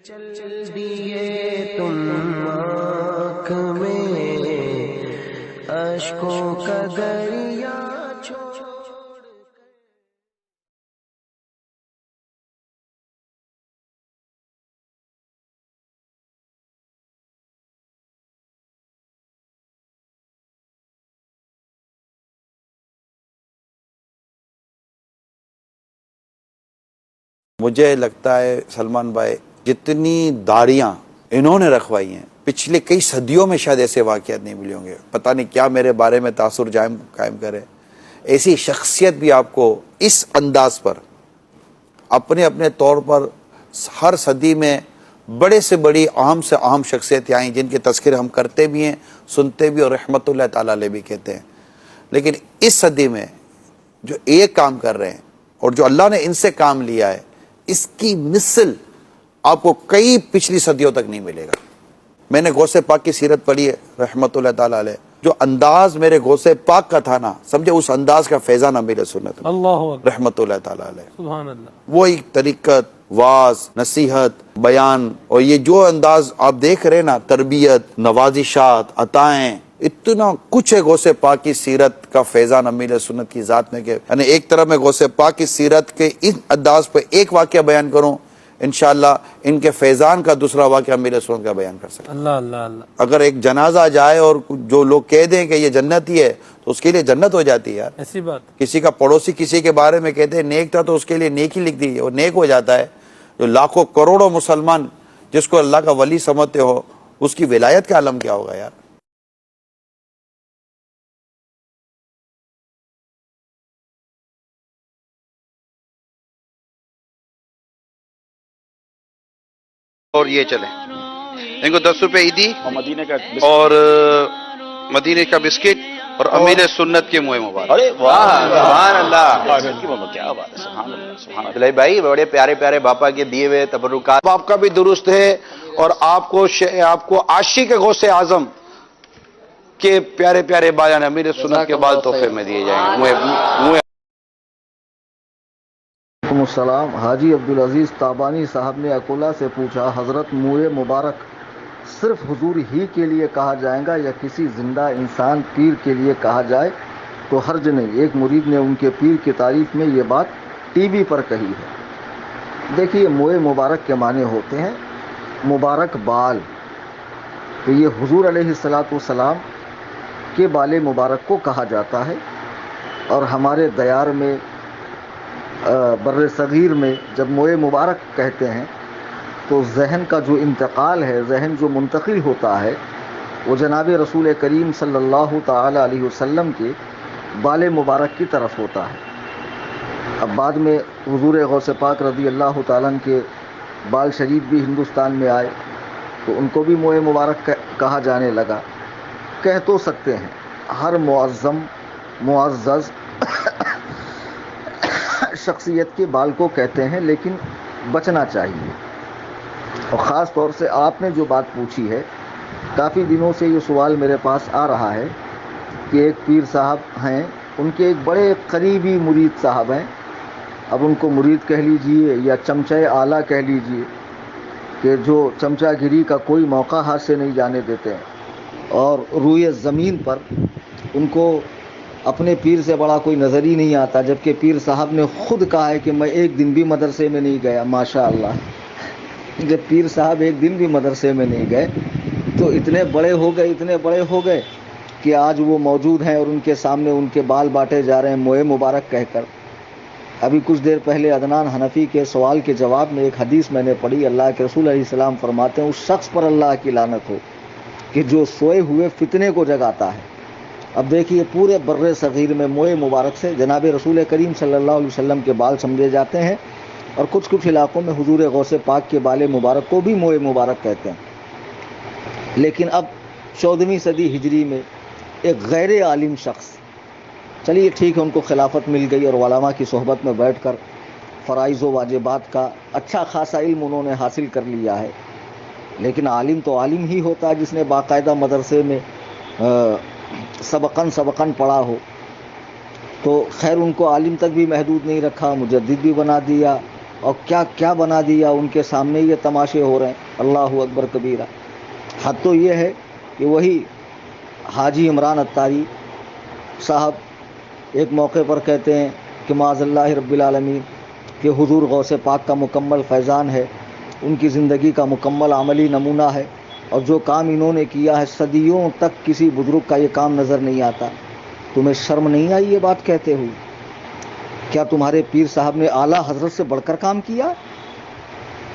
چل دیے تم آنکھ میں اشکوں کا دریا چھوڑ. مجھے لگتا ہے سلمان بھائی جتنی داڑیاں انہوں نے رکھوائی ہیں پچھلے کئی صدیوں میں شاید ایسے واقعات نہیں ملے ہوں گے. پتہ نہیں کیا میرے بارے میں تاثر قائم کرے. ایسی شخصیت بھی آپ کو اس انداز پر اپنے اپنے طور پر ہر صدی میں بڑے سے بڑی اہم سے اہم شخصیتیں آئیں جن کے تذکرے ہم کرتے بھی ہیں سنتے بھی اور رحمت اللہ تعالیٰ علیہ بھی کہتے ہیں. لیکن اس صدی میں جو ایک کام کر رہے ہیں اور جو اللہ نے ان سے کام لیا ہے اس کی مثل آپ کو کئی پچھلی صدیوں تک نہیں ملے گا. میں نے غوث پاک کی سیرت پڑھی ہے رحمت اللہ تعالیٰ علیہ. جو انداز میرے غوث پاک کا تھا نا سمجھے اس انداز کا فیضان امیر سنت اللہ رحمت اللہ تعالیٰ علیہ. سبحان اللہ. وہی طریقت واز نصیحت بیان اور یہ جو انداز آپ دیکھ رہے نا تربیت نوازشات عطائیں اتنا کچھ ہے غوث پاک کی سیرت کا فیضان امیر سنت کی ذات میں کہ یعنی ایک طرح میں غوث پاک کی سیرت کے اس انداز پہ ایک واقعہ بیان کروں انشاءاللہ ان کے فیضان کا دوسرا واقعہ امیر سنت کا بیان کر سکتا. اللہ اللہ اللہ. اگر ایک جنازہ جائے اور جو لوگ کہہ دیں کہ یہ جنتی ہے تو اس کے لیے جنت ہو جاتی ہے یار. ایسی بات. کسی کا پڑوسی کسی کے بارے میں کہتے ہیں نیک تھا تو اس کے لیے نیکی لکھ دی وہ نیک ہو جاتا ہے. جو لاکھوں کروڑوں مسلمان جس کو اللہ کا ولی سمجھتے ہو اس کی ولایت کا عالم کیا ہوگا یار. اور یہ چلیں ان کو 10 روپے عیدی اور مدینے کا بسکٹ اور امیر سنت کے منہ مبارک. ارے واہ سبحان اللہ کیا بات ہے. سبحان اللہ سبحان اللہ بھائی بڑے پیارے پیارے باپا کے دیے ہوئے تبرکات آپ کا بھی درست ہے اور آپ کو عاشق غوث اعظم کے پیارے پیارے بیان امیر سنت کے بال تحفے میں دیے جائیں گے. وعلیکم السلام. حاجی عبدالعزیز تابانی صاحب نے اکولا سے پوچھا حضرت منہ مبارک صرف حضور ہی کے لیے کہا جائے گا یا کسی زندہ انسان پیر کے لیے کہا جائے تو حرج نہیں. ایک مرید نے ان کے پیر کی تعریف میں یہ بات ٹی وی پر کہی ہے. دیکھیے منہ مبارک کے معنی ہوتے ہیں مبارک بال. تو یہ حضور علیہ السلام کے بال مبارک کو کہا جاتا ہے. اور ہمارے دیار میں بر صغیر میں جب منہ مبارک کہتے ہیں تو ذہن کا جو انتقال ہے ذہن جو منتقل ہوتا ہے وہ جناب رسول کریم صلی اللہ تعالی علیہ وسلم کے بال مبارک کی طرف ہوتا ہے. اب بعد میں حضور غوث پاک رضی اللہ تعالیٰ کے بال شریف بھی ہندوستان میں آئے تو ان کو بھی منہ مبارک کہا جانے لگا. کہہ تو سکتے ہیں ہر معظم معزز شخصیت کے بال کو کہتے ہیں لیکن بچنا چاہیے. اور خاص طور سے آپ نے جو بات پوچھی ہے کافی دنوں سے یہ سوال میرے پاس آ رہا ہے کہ ایک پیر صاحب ہیں ان کے ایک بڑے قریبی مرید صاحب ہیں. اب ان کو مرید کہہ لیجئے یا چمچہ اعلیٰ کہہ لیجئے کہ جو چمچہ گیری کا کوئی موقع ہاتھ سے نہیں جانے دیتے ہیں اور روئے زمین پر ان کو اپنے پیر سے بڑا کوئی نظر ہی نہیں آتا. جبکہ پیر صاحب نے خود کہا ہے کہ میں ایک دن بھی مدرسے میں نہیں گیا. ماشاء اللہ جب پیر صاحب ایک دن بھی مدرسے میں نہیں گئے تو اتنے بڑے ہو گئے کہ آج وہ موجود ہیں اور ان کے سامنے ان کے بال بانٹے جا رہے ہیں منہ مبارک کہہ کر. ابھی کچھ دیر پہلے عدنان حنفی کے سوال کے جواب میں ایک حدیث میں نے پڑھی. اللہ کے رسول علیہ السلام فرماتے ہیں اس شخص پر اللہ کی لعنت ہو کہ جو سوئے ہوئے فتنے کو جگاتا ہے. اب دیکھیے پورے بر صغیر میں منہ مبارک سے جناب رسول کریم صلی اللہ علیہ وسلم کے بال سمجھے جاتے ہیں اور کچھ علاقوں میں حضور غوث پاک کے بال مبارک کو بھی منہ مبارک کہتے ہیں. لیکن اب 14ویں صدی ہجری میں ایک غیر عالم شخص چلیے ٹھیک ہے ان کو خلافت مل گئی اور علماء کی صحبت میں بیٹھ کر فرائض و واجبات کا اچھا خاصا علم انہوں نے حاصل کر لیا ہے. لیکن عالم تو عالم ہی ہوتا ہے جس نے باقاعدہ مدرسے میں سبقن پڑھا ہو. تو خیر ان کو عالم تک بھی محدود نہیں رکھا, مجدد بھی بنا دیا, اور کیا کیا بنا دیا ان کے سامنے، یہ تماشے ہو رہے ہیں. اللہ اکبر کبیرہ. حد تو یہ ہے کہ وہی حاجی عمران اتاری صاحب ایک موقع پر کہتے ہیں کہ معاذ اللہ رب العالمین کہ حضور غوث پاک کا مکمل فیضان ہے، ان کی زندگی کا مکمل عملی نمونہ ہے، اور جو کام انہوں نے کیا ہے صدیوں تک کسی بزرگ کا یہ کام نظر نہیں آتا. تمہیں شرم نہیں آئی یہ بات کہتے ہوئے؟ کیا تمہارے پیر صاحب نے اعلیٰ حضرت سے بڑھ کر کام کیا؟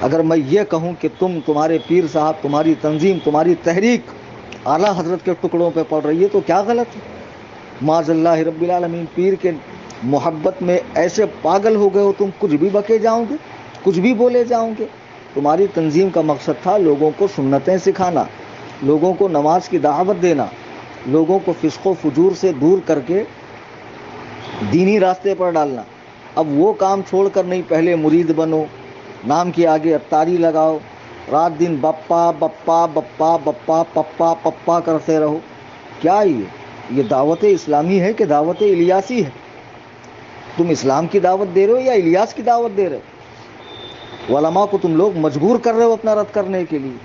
اگر میں یہ کہوں کہ تمہارے پیر صاحب، تمہاری تنظیم، تمہاری تحریک اعلیٰ حضرت کے ٹکڑوں پہ پڑ رہی ہے تو کیا غلط ہے؟ معاذ اللہ رب العالمین. پیر کے محبت میں ایسے پاگل ہو گئے ہو تم، کچھ بھی بکے جاؤ گے، کچھ بھی بولے جاؤ گے. تمہاری تنظیم کا مقصد تھا لوگوں کو سنتیں سکھانا، لوگوں کو نماز کی دعوت دینا، لوگوں کو فسق و فجور سے دور کر کے دینی راستے پر ڈالنا. اب وہ کام چھوڑ کر نہیں، پہلے مرید بنو، نام کے آگے اتاری لگاؤ، رات دن بپا بپا بپا بپا پپا پپا کرتے رہو. کیا یہ دعوت اسلامی ہے کہ دعوت الیاسی ہے؟ تم اسلام کی دعوت دے رہے ہو یا الیاس کی دعوت دے رہے ہو؟ علماء کو تم لوگ مجبور کر رہے ہو اپنا رد کرنے کے لیے.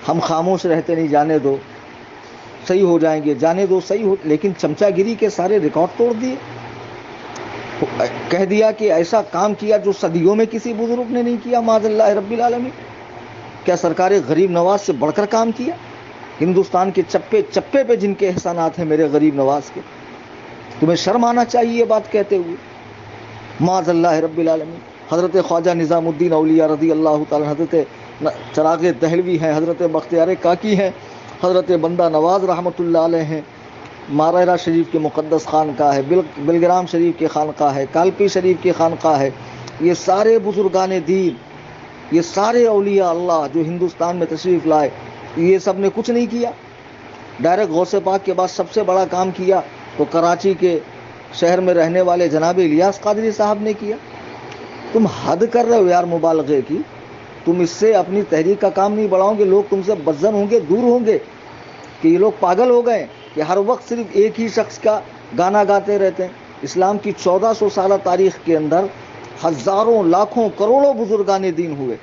ہم خاموش رہتے نہیں، جانے دو صحیح ہو جائیں گے، جانے دو صحیح ہو. لیکن چمچا گیری کے سارے ریکارڈ توڑ دیے، کہہ دیا کہ ایسا کام کیا جو صدیوں میں کسی بزرگ نے نہیں کیا. معاذ اللہ رب العالمین. کیا سرکار غریب نواز سے بڑھ کر کام کیا؟ ہندوستان کے چپے چپے پہ جن کے احسانات ہیں میرے غریب نواز کے، تمہیں شرم آنا چاہیے یہ بات کہتے ہوئے. معاذ اللہ رب العالمین. حضرت خواجہ نظام الدین اولیاء رضی اللہ تعالیٰ، حضرت چراغ دہلوی ہیں، حضرت بختیار کاکی ہیں، حضرت بندہ نواز رحمۃ اللہ علیہ ہیں، مارہرہ شریف کے مقدس خانقاہ ہے، بلگرام شریف کے خانقاہ ہے، کالپی شریف کی خانقاہ ہے. یہ سارے بزرگان دین، یہ سارے اولیاء اللہ جو ہندوستان میں تشریف لائے، یہ سب نے کچھ نہیں کیا. ڈائریکٹ غوث پاک کے بعد سب سے بڑا کام کیا تو کراچی کے شہر میں رہنے والے جناب الیاس قادری صاحب نے کیا. تم حد کر رہے ہو یار مبالغے کی. تم اس سے اپنی تحریک کا کام نہیں بڑھاؤ گے، لوگ تم سے بدظن ہوں گے، دور ہوں گے کہ یہ لوگ پاگل ہو گئے کہ ہر وقت صرف ایک ہی شخص کا گانا گاتے رہتے ہیں. اسلام کی 1400 سالہ تاریخ کے اندر ہزاروں لاکھوں کروڑوں بزرگان دین ہوئے.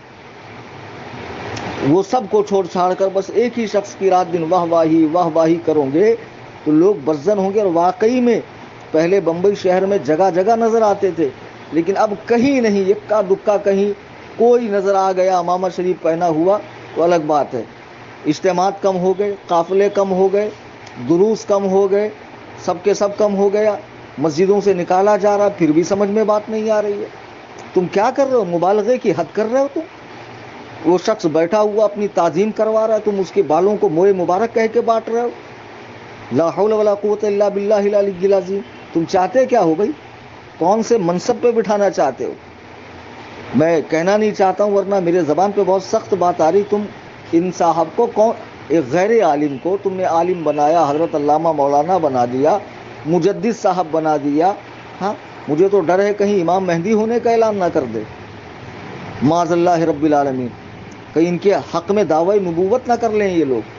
وہ سب کو چھوڑ چھاڑ کر بس ایک ہی شخص کی رات دن واہ واہی کرو گے تو لوگ بدظن ہوں گے. اور واقعی میں پہلے بمبئی شہر میں جگہ جگہ نظر آتے تھے، لیکن اب کہیں نہیں، اکا دکا کہیں کوئی نظر آ گیا امامہ شریف پہنا ہوا تو الگ بات ہے. اجتماعات کم ہو گئے، قافلے کم ہو گئے، دروس کم ہو گئے، سب کے سب کم ہو گیا، مسجدوں سے نکالا جا رہا، پھر بھی سمجھ میں بات نہیں آ رہی ہے. تم کیا کر رہے ہو؟ مبالغے کی حد کر رہے ہو تم. وہ شخص بیٹھا ہوا اپنی تعظیم کروا رہا ہے، تم اس کے بالوں کو موئے مبارک کہہ کے بانٹ رہے ہو. لا حول ولا قوت الا باللہ العلی العظیم. تم چاہتے کیا ہو بھائی؟ کون سے منصب پہ بٹھانا چاہتے ہو؟ میں کہنا نہیں چاہتا ہوں ورنہ میرے زبان پہ بہت سخت بات آ رہی. تم ان صاحب کو ایک غیر عالم کو تم نے عالم بنایا، حضرت علامہ مولانا بنا دیا، مجدد صاحب بنا دیا. ہاں مجھے تو ڈر ہے کہیں امام مہدی ہونے کا اعلان نہ کر دے. معاذ اللہ رب العالمین. کہیں ان کے حق میں دعوی نبوت نہ کر لیں یہ لوگ.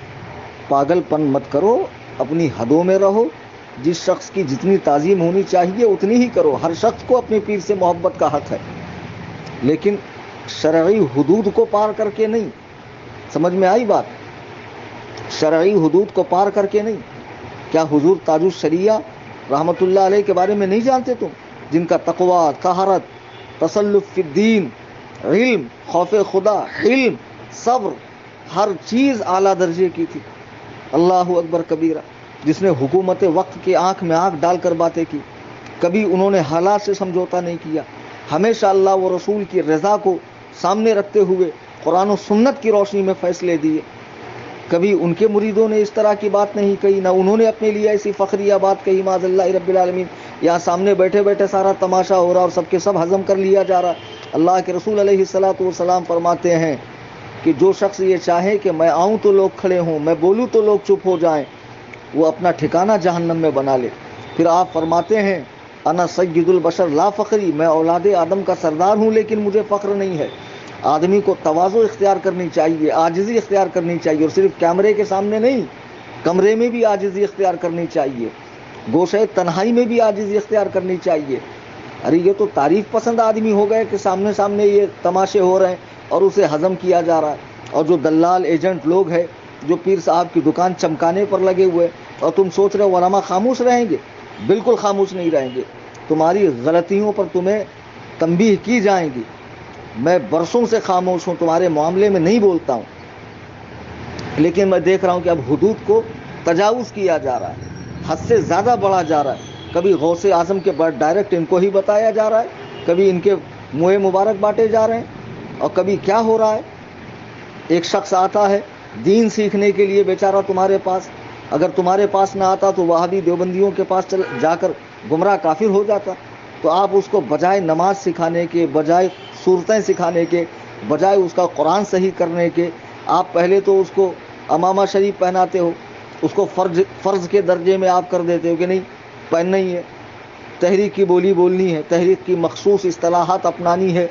پاگل پن مت کرو، اپنی حدوں میں رہو. جس شخص کی جتنی تعظیم ہونی چاہیے اتنی ہی کرو. ہر شخص کو اپنے پیر سے محبت کا حق ہے، لیکن شرعی حدود کو پار کر کے نہیں. سمجھ میں آئی بات؟ شرعی حدود کو پار کر کے نہیں. کیا حضور تاج الشریعہ رحمۃ اللہ علیہ کے بارے میں نہیں جانتے تم؟ جن کا تقویٰ، طہارت، تسلف فی الدین، علم، خوف خدا، حلم، صبر، ہر چیز اعلیٰ درجے کی تھی. اللہ اکبر کبیرہ. جس نے حکومت وقت کے آنکھ میں آنکھ ڈال کر باتیں کی، کبھی انہوں نے حالات سے سمجھوتا نہیں کیا، ہمیشہ اللہ و رسول کی رضا کو سامنے رکھتے ہوئے قرآن و سنت کی روشنی میں فیصلے دیے. کبھی ان کے مریدوں نے اس طرح کی بات نہیں کہی، نہ انہوں نے اپنے لیے ایسی فخریہ بات کہی. معاذ اللہ رب العالمین. یہاں سامنے بیٹھے بیٹھے سارا تماشا ہو رہا اور سب کے سب ہضم کر لیا جا رہا. اللہ کے رسول علیہ الصلوۃ والسلام فرماتے ہیں کہ جو شخص یہ چاہے کہ میں آؤں تو لوگ کھڑے ہوں، میں بولوں تو لوگ چپ ہو جائیں، وہ اپنا ٹھکانہ جہنم میں بنا لے. پھر آپ فرماتے ہیں انا سید البشر لا فخری، میں اولاد آدم کا سردار ہوں لیکن مجھے فخر نہیں ہے. آدمی کو تواضع اختیار کرنی چاہیے، عاجزی اختیار کرنی چاہیے، اور صرف کیمرے کے سامنے نہیں، کمرے میں بھی عاجزی اختیار کرنی چاہیے، گوشہ تنہائی میں بھی عاجزی اختیار کرنی چاہیے. ارے یہ تو تعریف پسند آدمی ہو گئے کہ سامنے سامنے یہ تماشے ہو رہے ہیں اور اسے ہضم کیا جا رہا ہے. اور جو دلال ایجنٹ لوگ ہیں جو پیر صاحب کی دکان چمکانے پر لگے ہوئے، اور تم سوچ رہے ہو علماء خاموش رہیں گے. بالکل خاموش نہیں رہیں گے. تمہاری غلطیوں پر تمہیں تنبیہ کی جائیں گی. میں برسوں سے خاموش ہوں، تمہارے معاملے میں نہیں بولتا ہوں، لیکن میں دیکھ رہا ہوں کہ اب حدود کو تجاوز کیا جا رہا ہے، حد سے زیادہ بڑھا جا رہا ہے. کبھی غوث اعظم کے بعد ڈائریکٹ ان کو ہی بتایا جا رہا ہے، کبھی ان کے منہ مبارک بانٹے جا رہے ہیں، اور کبھی کیا ہو رہا ہے. ایک شخص آتا ہے دین سیکھنے کے لیے بیچارہ تمہارے پاس، اگر تمہارے پاس نہ آتا تو وہابی دیوبندیوں کے پاس جا کر گمراہ کافر ہو جاتا. تو آپ اس کو بجائے نماز سکھانے کے، بجائے صورتیں سکھانے کے، بجائے اس کا قرآن صحیح کرنے کے، آپ پہلے تو اس کو امامہ شریف پہناتے ہو، اس کو فرض کے درجے میں آپ کر دیتے ہو کہ نہیں پہننا ہی ہے. تحریک کی بولی بولنی ہے، تحریک کی مخصوص اصطلاحات اپنانی ہے،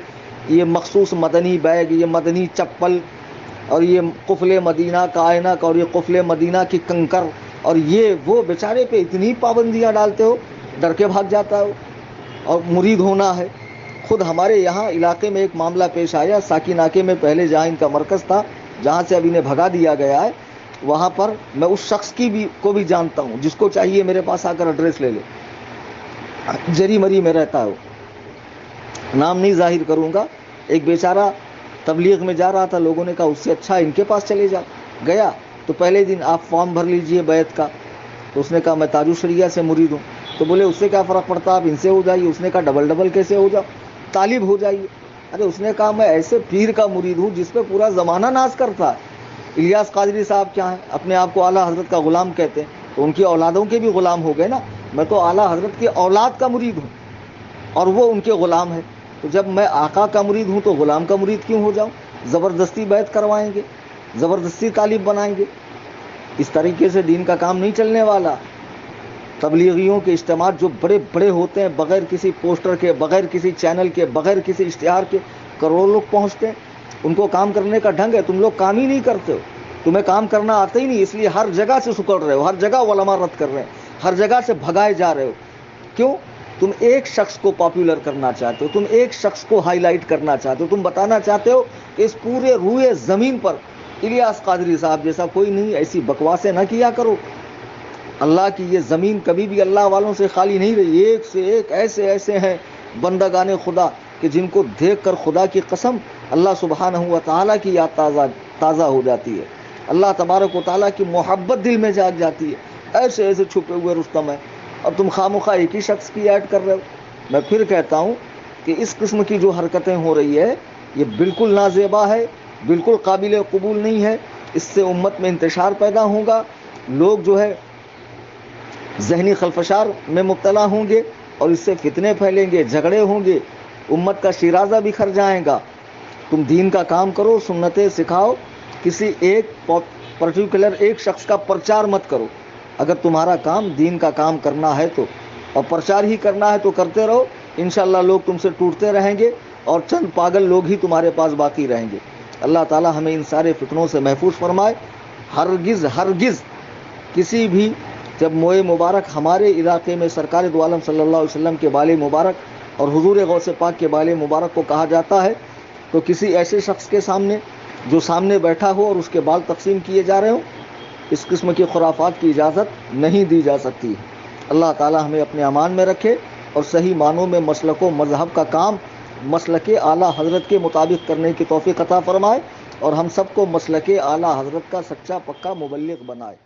یہ مخصوص مدنی بیگ، یہ مدنی چپل، اور یہ قفل مدینہ کا آئینک، اور یہ قفل مدینہ کی کنکر، اور یہ وہ بیچارے پہ اتنی پابندیاں ڈالتے ہو ڈر کے بھاگ جاتا ہو. اور مرید ہونا ہے. خود ہمارے یہاں علاقے میں ایک معاملہ پیش آیا، ساکی ناکے میں پہلے جہاں ان کا مرکز تھا، جہاں سے اب انہیں بھگا دیا گیا ہے، وہاں پر میں اس شخص کو بھی جانتا ہوں، جس کو چاہیے میرے پاس آ کر ایڈریس لے لے. جری مری میں رہتا ہو، نام نہیں ظاہر کروں گا. ایک بیچارہ تبلیغ میں جا رہا تھا، لوگوں نے کہا اس سے اچھا ان کے پاس چلے جا. گیا تو پہلے دن آپ فارم بھر لیجئے بیعت کا. تو اس نے کہا میں تاج الشریعہ سے مرید ہوں. تو بولے اس سے کیا فرق پڑتا، آپ ان سے ہو جائیے. اس نے کہا ڈبل کیسے ہو جاؤ، طالب ہو جائیے. ارے اس نے کہا میں ایسے پیر کا مرید ہوں جس پہ پورا زمانہ ناز کرتا ہے. الیاس قادری صاحب کیا ہیں، اپنے آپ کو اعلیٰ حضرت کا غلام کہتے ہیں، تو ان کی اولادوں کے بھی غلام ہو گئے نا. میں تو اعلیٰ حضرت کی اولاد کا مرید ہوں اور وہ ان کے غلام ہے. تو جب میں آقا کا مرید ہوں تو غلام کا مرید کیوں ہو جاؤں؟ زبردستی بیعت کروائیں گے، زبردستی طالب بنائیں گے. اس طریقے سے دین کا کام نہیں چلنے والا. تبلیغیوں کے اجتماعات جو بڑے بڑے ہوتے ہیں، بغیر کسی پوسٹر کے، بغیر کسی چینل کے، بغیر کسی اشتہار کے کروڑوں لوگ پہنچتے ہیں. ان کو کام کرنے کا ڈھنگ ہے. تم لوگ کام ہی نہیں کرتے ہو، تمہیں کام کرنا آتا ہی نہیں، اس لیے ہر جگہ سے سکڑ رہے ہو، ہر جگہ علماء رد کر رہے ہیں، ہر جگہ سے بھگائے جا رہے ہو. کیوں؟ تم ایک شخص کو پاپولر کرنا چاہتے ہو، تم ایک شخص کو ہائی لائٹ کرنا چاہتے ہو. تم بتانا چاہتے ہو کہ اس پورے روئے زمین پر الیاس قادری صاحب جیسا کوئی نہیں. ایسی بکواسیں نہ کیا کرو. اللہ کی یہ زمین کبھی بھی اللہ والوں سے خالی نہیں رہی. ایک سے ایک ایسے ہیں بندگان خدا کہ جن کو دیکھ کر خدا کی قسم اللہ سبحانہ و تعالیٰ کی یاد تازہ ہو جاتی ہے. اللہ تبارک و تعالیٰ کی محبت دل میں جاگ جاتی ہے. ایسے چھپے ہوئے رستم ہیں، اور تم خامخواہ ایک ہی شخص کی ایڈ کر رہے ہو. میں پھر کہتا ہوں کہ اس قسم کی جو حرکتیں ہو رہی ہے یہ بالکل نازیبا ہے، بالکل قابل قبول نہیں ہے. اس سے امت میں انتشار پیدا ہوگا، لوگ جو ہے ذہنی خلفشار میں مبتلا ہوں گے، اور اس سے فتنے پھیلیں گے، جھگڑے ہوں گے، امت کا شیرازہ بکھر جائے گا. تم دین کا کام کرو، سنتیں سکھاؤ، کسی ایک پرٹیکولر ایک شخص کا پرچار مت کرو. اگر تمہارا کام دین کا کام کرنا ہے تو، اور پرچار ہی کرنا ہے تو کرتے رہو. انشاءاللہ لوگ تم سے ٹوٹتے رہیں گے اور چند پاگل لوگ ہی تمہارے پاس باقی رہیں گے. اللہ تعالی ہمیں ان سارے فتنوں سے محفوظ فرمائے. ہرگز کسی بھی، جب موئے مبارک ہمارے علاقے میں سرکار دو عالم صلی اللہ علیہ وسلم کے بال مبارک اور حضور غوث پاک کے بال مبارک کو کہا جاتا ہے تو کسی ایسے شخص کے سامنے جو سامنے بیٹھا ہو اور اس کے بال تقسیم کیے جا رہے ہوں، اس قسم کی خرافات کی اجازت نہیں دی جا سکتی. اللہ تعالی ہمیں اپنے امان میں رکھے اور صحیح معنوں میں مسلک و مذہب کا کام مسلک اعلیٰ حضرت کے مطابق کرنے کی توفیق عطا فرمائے، اور ہم سب کو مسلک اعلیٰ حضرت کا سچا پکا مبلغ بنائے.